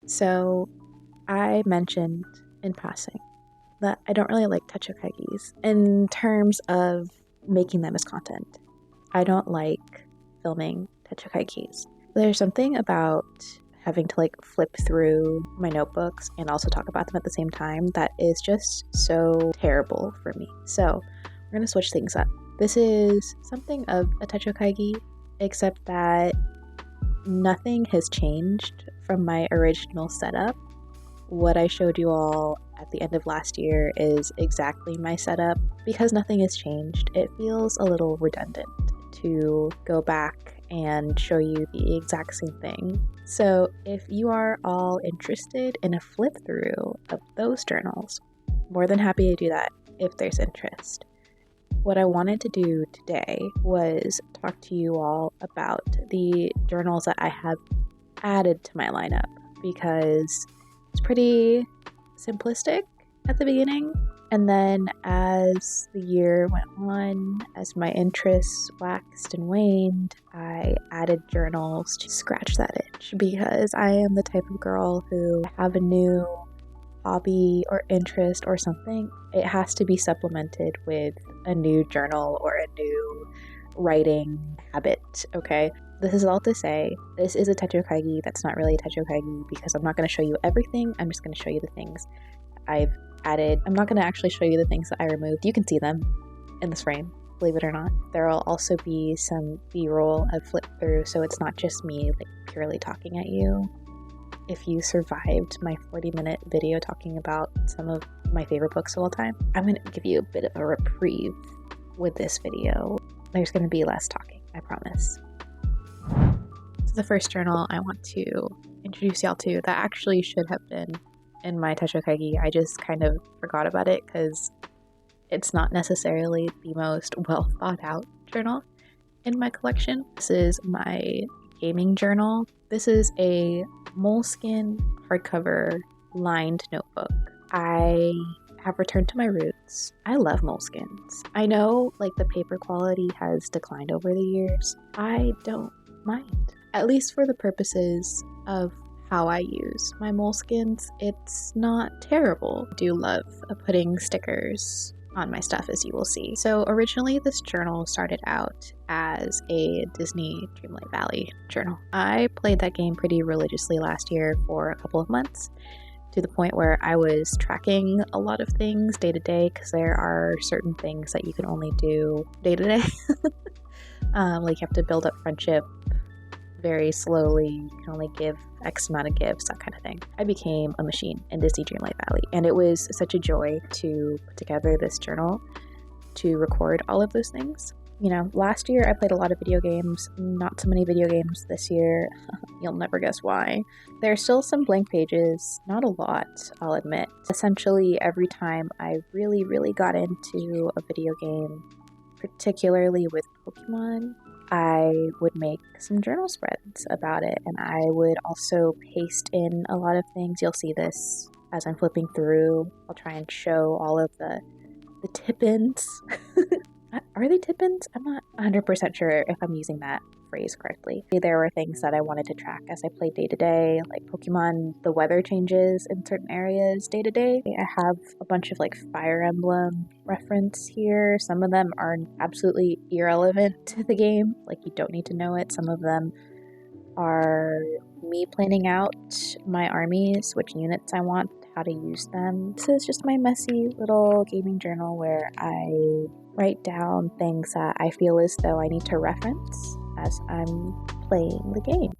So I mentioned in passing that I don't really like tachokagis in terms of making them as content. I don't like filming tachokagis. There's something about having to flip through my notebooks and also talk about them at the same time that is just so terrible for me. So we're gonna switch things up. This is something of a tachokagi, except that nothing has changed from my original setup. What I showed you all at the end of last year is exactly my setup. Because nothing has changed, it feels a little redundant to go back and show you the exact same thing. So if you are all interested in a flip through of those journals, more than happy to do that if there's interest. What I wanted to do today was talk to you all about the journals that I have added to my lineup, because it's pretty simplistic at the beginning, and then as the year went on, as my interests waxed and waned, I added journals to scratch that itch, because I am the type of girl who have a new hobby or interest or something, it has to be supplemented with a new journal or a new writing habit, okay? This is all to say, this is a tachokagi that's not really a tachokagi, because I'm not going to show you everything. I'm just going to show you the things I've added. I'm not going to actually show you the things that I removed. You can see them in this frame, believe it or not. There will also be some B-roll of flip through, so it's not just me purely talking at you. If you survived my 40-minute video talking about some of my favorite books of all time, I'm going to give you a bit of a reprieve with this video. There's going to be less talking, I promise. So the first journal I want to introduce y'all to, that actually should have been in my tachokagi, I just kind of forgot about it because it's not necessarily the most well thought out journal in my collection. This is my gaming journal. This is a moleskin hardcover lined notebook. I have returned to my roots. I love moleskins. I know the paper quality has declined over the years. I don't mind, at least for the purposes of how I use my moleskins. It's not terrible. I do love putting stickers on my stuff, as you will see. So originally this journal started out as a Disney Dreamlight Valley journal. I played that game pretty religiously last year for a couple of months, to the point where I was tracking a lot of things day to day, because there are certain things that you can only do day to day. You have to build up friendship very slowly. You can only give X amount of gifts, that kind of thing. I became a machine in Disney Dreamlight Valley, and it was such a joy to put together this journal to record all of those things. Last year I played a lot of video games, not so many video games this year. You'll never guess why. There are still some blank pages, not a lot, I'll admit. Essentially, every time I really got into a video game, particularly with Pokemon, I would make some journal spreads about it, and I would also paste in a lot of things. You'll see this as I'm flipping through. I'll try and show all of the tip-ins. Are they tip-ins? I'm not 100% sure if I'm using that phrase correctly. There were things that I wanted to track as I played day to day, like Pokemon, the weather changes in certain areas day to day. I have a bunch of Fire Emblem reference here. Some of them are absolutely irrelevant to the game, you don't need to know it. Some of them are me planning out my armies, which units I want, how to use them. This is just my messy little gaming journal where I write down things that I feel as though I need to reference as I'm playing the game.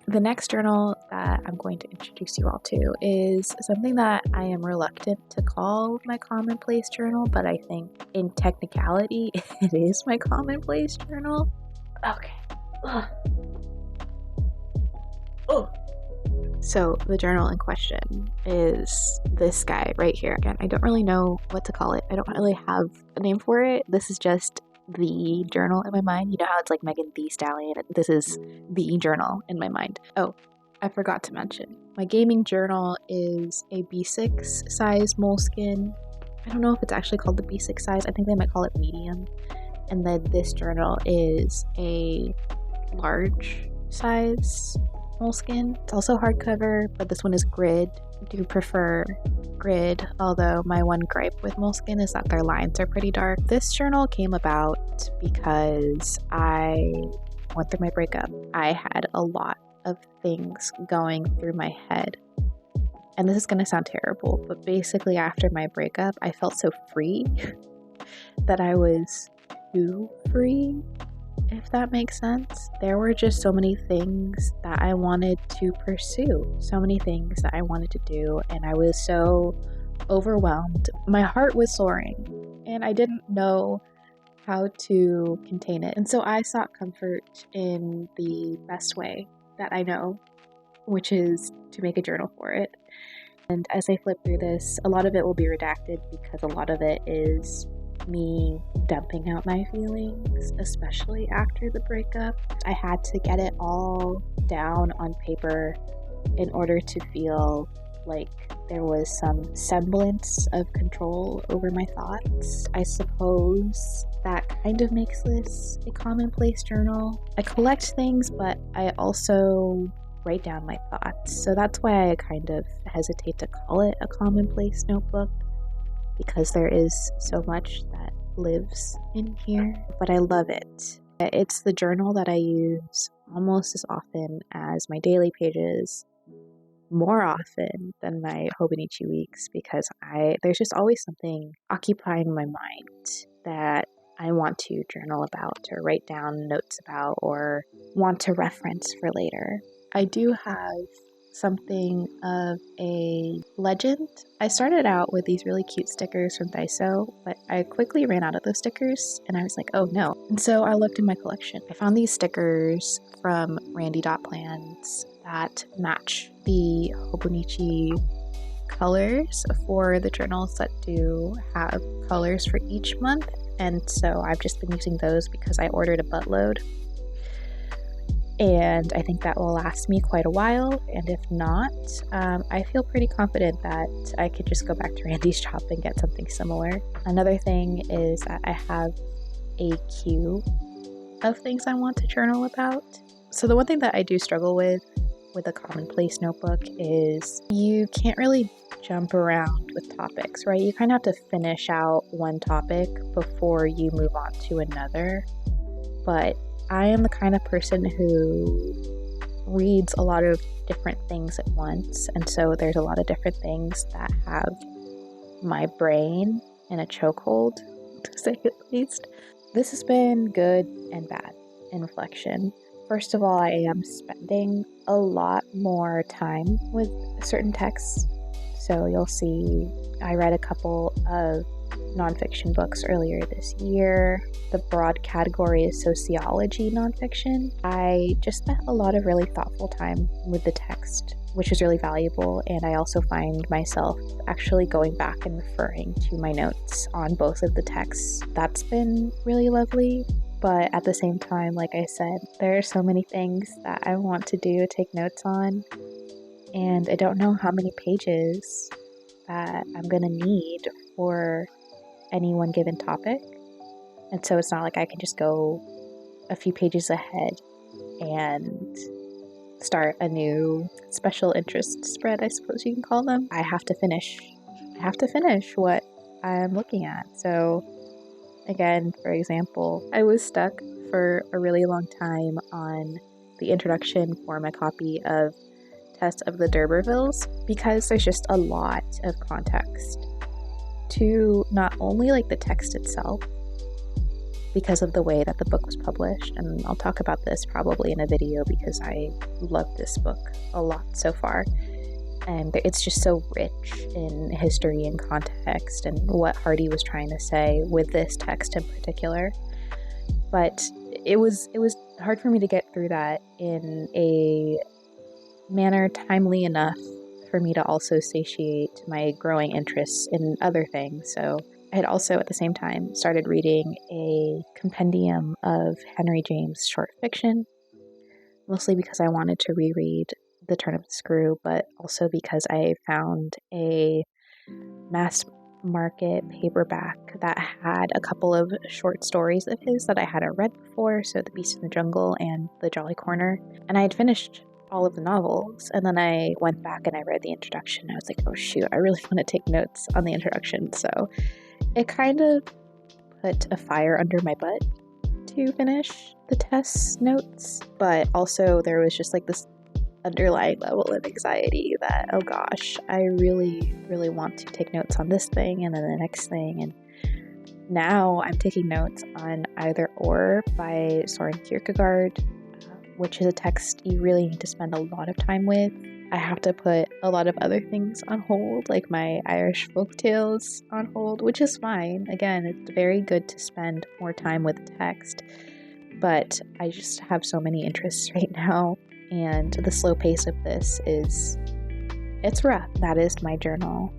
The next journal that I'm going to introduce you all to is something that I am reluctant to call my commonplace journal, but I think in technicality it is my commonplace journal. Okay. Ugh. Oh. So the journal in question is this guy right here. Again, I don't really know what to call it. I don't really have a name for it. This is just the journal in my mind. You know how it's like Megan Thee Stallion? This is the journal in my mind. Oh, I forgot to mention. My gaming journal is a B6 size moleskin. I don't know if it's actually called the B6 size. I think they might call it medium. And then this journal is a large size moleskin. It's also hardcover, but this one is grid. I do prefer grid, although my one gripe with moleskin is that their lines are pretty dark. This journal came about because I went through my breakup. I had a lot of things going through my head. And this is going to sound terrible, but basically after my breakup, I felt so free that I was too free, if that makes sense. There were just so many things that I wanted to pursue, so many things that I wanted to do, and I was so overwhelmed. My heart was soaring, and I didn't know how to contain it. And so I sought comfort in the best way that I know, which is to make a journal for it. And as I flip through this, a lot of it will be redacted because a lot of it is me dumping out my feelings, especially after the breakup. I had to get it all down on paper in order to feel like there was some semblance of control over my thoughts. I suppose that kind of makes this a commonplace journal. I collect things, but I also write down my thoughts. So that's why I kind of hesitate to call it a commonplace notebook, because there is so much that lives in here, but I love it. It's the journal that I use almost as often as my daily pages, more often than my Hobonichi weeks, because there's just always something occupying my mind that I want to journal about or write down notes about or want to reference for later. I do have something of a legend. I started out with these really cute stickers from Daiso, but I quickly ran out of those stickers and I was like, oh no. And so I looked in my collection. I found these stickers from Randy Dot Plans that match the Hobonichi colors for the journals that do have colors for each month. And so I've just been using those because I ordered a buttload. And I think that will last me quite a while, and if not, I feel pretty confident that I could just go back to Randy's shop and get something similar. Another thing is that I have a queue of things I want to journal about. So the one thing that I do struggle with a commonplace notebook is you can't really jump around with topics, right? You kind of have to finish out one topic before you move on to another. But I am the kind of person who reads a lot of different things at once, and so there's a lot of different things that have my brain in a chokehold, to say it least. This has been good and bad in reflection. First of all, I am spending a lot more time with certain texts, so you'll see I read a couple of nonfiction books earlier this year. The broad category is sociology nonfiction. I just spent a lot of really thoughtful time with the text, which is really valuable, and I also find myself actually going back and referring to my notes on both of the texts. That's been really lovely, but at the same time, like I said, there are so many things that I want to do, take notes on, and I don't know how many pages that I'm gonna need for any one given topic. And so it's not like I can just go a few pages ahead and start a new special interest spread, I suppose you can call them. I have to finish what I'm looking at. So again, for example, I was stuck for a really long time on the introduction for my copy of Test of the D'Urbervilles because there's just a lot of context to not only like the text itself because of the way that the book was published, and I'll talk about this probably in a video because I love this book a lot so far, and it's just so rich in history and context and what Hardy was trying to say with this text in particular. But it was hard for me to get through that in a manner timely enough for me to also satiate my growing interests in other things. So I had also at the same time started reading a compendium of Henry James short fiction, mostly because I wanted to reread The Turn of the Screw, but also because I found a mass market paperback that had a couple of short stories of his that I hadn't read before, so The Beast in the Jungle and The Jolly Corner. And I had finished all of the novels, and then I went back and I read the introduction. I was like, oh shoot, I really want to take notes on the introduction. So it kind of put a fire under my butt to finish the test notes, but also there was just like this underlying level of anxiety that, oh gosh, I really, really want to take notes on this thing and then the next thing. And now I'm taking notes on Either Or by Soren Kierkegaard, which is a text you really need to spend a lot of time with. I have to put a lot of other things on hold, like my Irish folktales on hold, which is fine. Again, it's very good to spend more time with the text, but I just have so many interests right now, and the slow pace of this it's rough. That is my journal,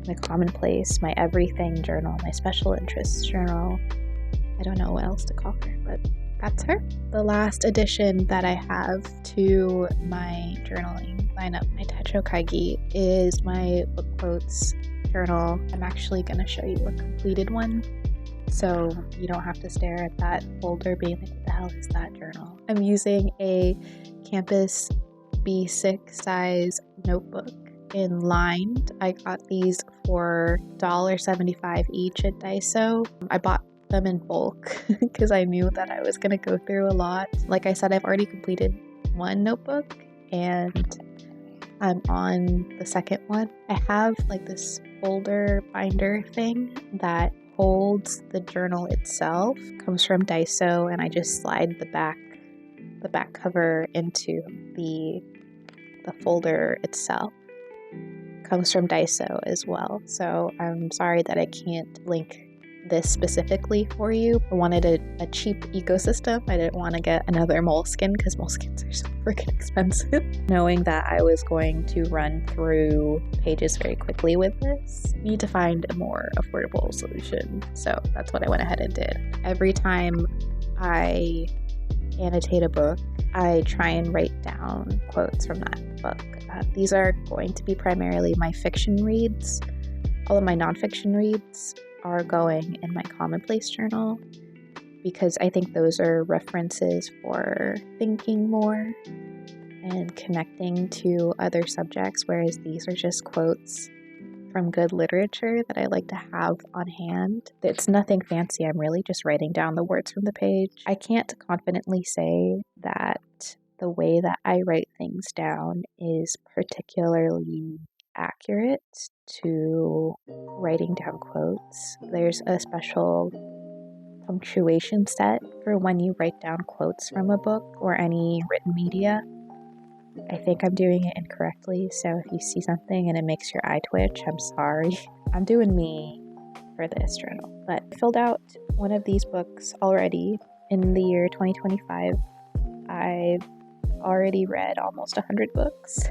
my commonplace, my everything journal, my special interests journal. I don't know what else to call her, but that's her. The last addition that I have to my journaling lineup, my Tetrakaigi, is my book quotes journal. I'm actually going to show you a completed one, so you don't have to stare at that folder being like, what the hell is that journal? I'm using a Campus B6 size notebook in lined. I got these for $1.75 each at Daiso. I bought them in bulk because I knew that I was going to go through a lot. Like I said, I've already completed one notebook and I'm on the second one. I have like this folder binder thing that holds the journal itself. It comes from Daiso, and I just slide the back cover into the folder itself. It comes from Daiso as well. So I'm sorry that I can't link this specifically for you. I wanted a cheap ecosystem. I didn't want to get another moleskin because moleskins are so freaking expensive. Knowing that I was going to run through pages very quickly with this, I need to find a more affordable solution. So that's what I went ahead and did. Every time I annotate a book, I try and write down quotes from that book. These are going to be primarily my fiction reads. All of my nonfiction reads are going in my commonplace journal because I think those are references for thinking more and connecting to other subjects, whereas these are just quotes from good literature that I like to have on hand. It's nothing fancy. I'm really just writing down the words from the page. I can't confidently say that the way that I write things down is particularly accurate to writing down quotes. There's a special punctuation set for when you write down quotes from a book or any written media. I think I'm doing it incorrectly, so if you see something and it makes your eye twitch, I'm sorry. I'm doing me for this journal. But I filled out one of these books already in the year 2025. I've already read almost 100 books.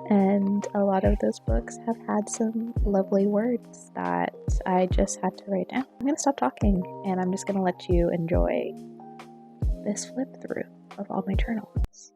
And a lot of those books have had some lovely words that I just had to write down. I'm going to stop talking and I'm just going to let you enjoy this flip through of all my journals.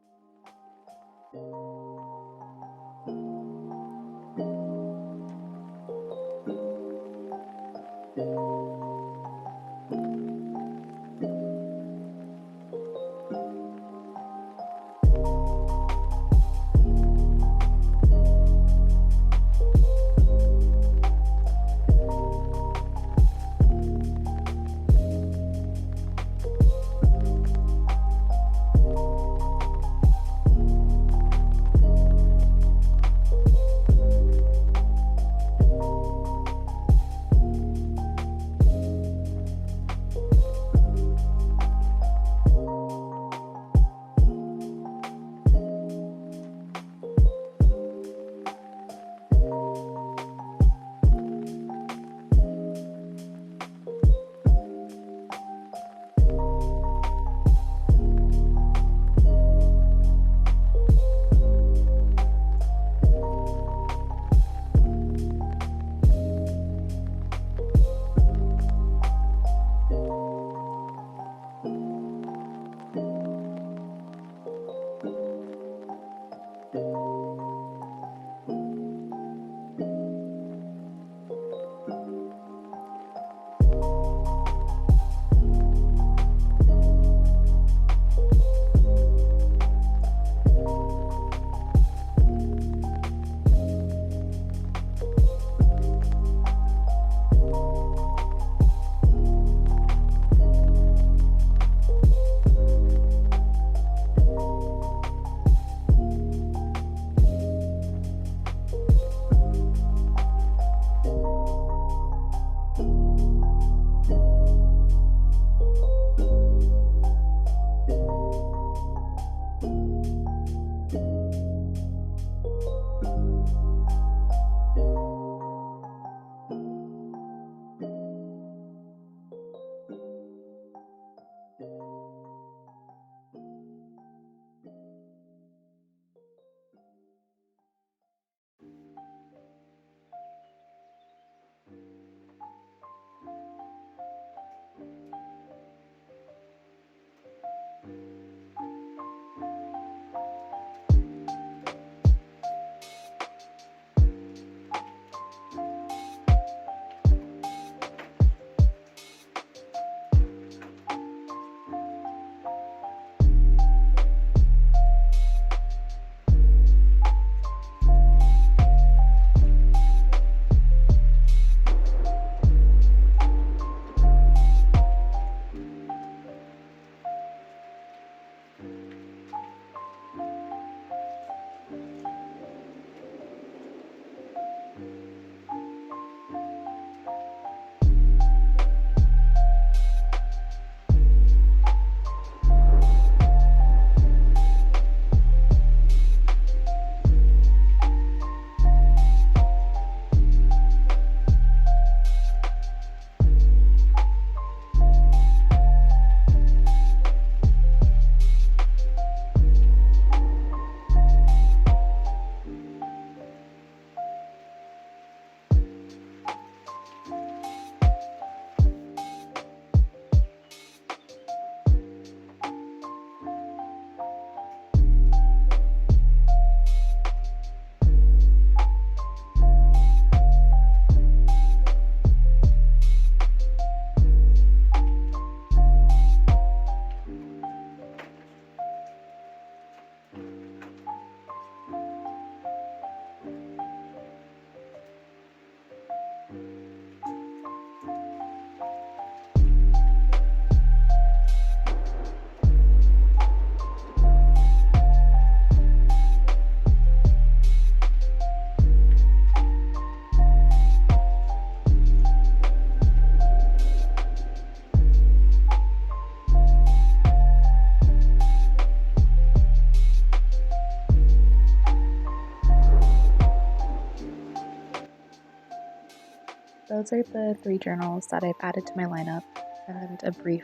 Those are the 3 journals that I've added to my lineup, and a brief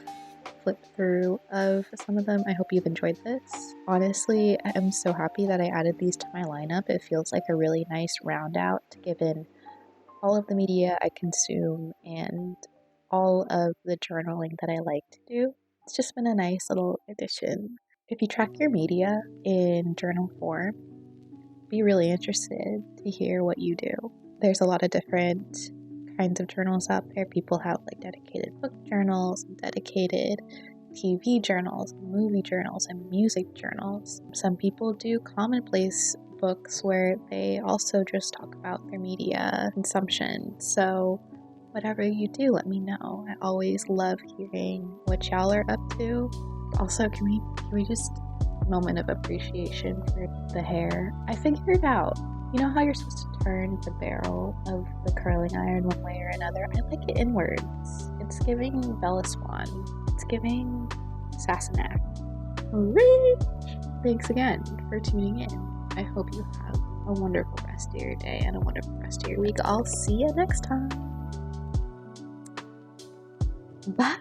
flip through of some of them. I hope you've enjoyed this. Honestly, I am so happy that I added these to my lineup. It feels like a really nice round out given all of the media I consume and all of the journaling that I like to do. It's just been a nice little addition. If you track your media in journal form, be really interested to hear what you do. There's a lot of different kinds of journals out there. People have like dedicated book journals, and dedicated TV journals, movie journals, and music journals. Some people do commonplace books where they also just talk about their media consumption. So whatever you do, let me know. I always love hearing what y'all are up to. Also, can we just moment of appreciation for the hair? I figured it out. You know how you're supposed to turn the barrel of the curling iron one way or another? I like it inwards. It's giving Bella Swan. It's giving Sassenach. Reach! Thanks again for tuning in. I hope you have a wonderful rest of your day and a wonderful rest of your week. I'll see you next time. Bye!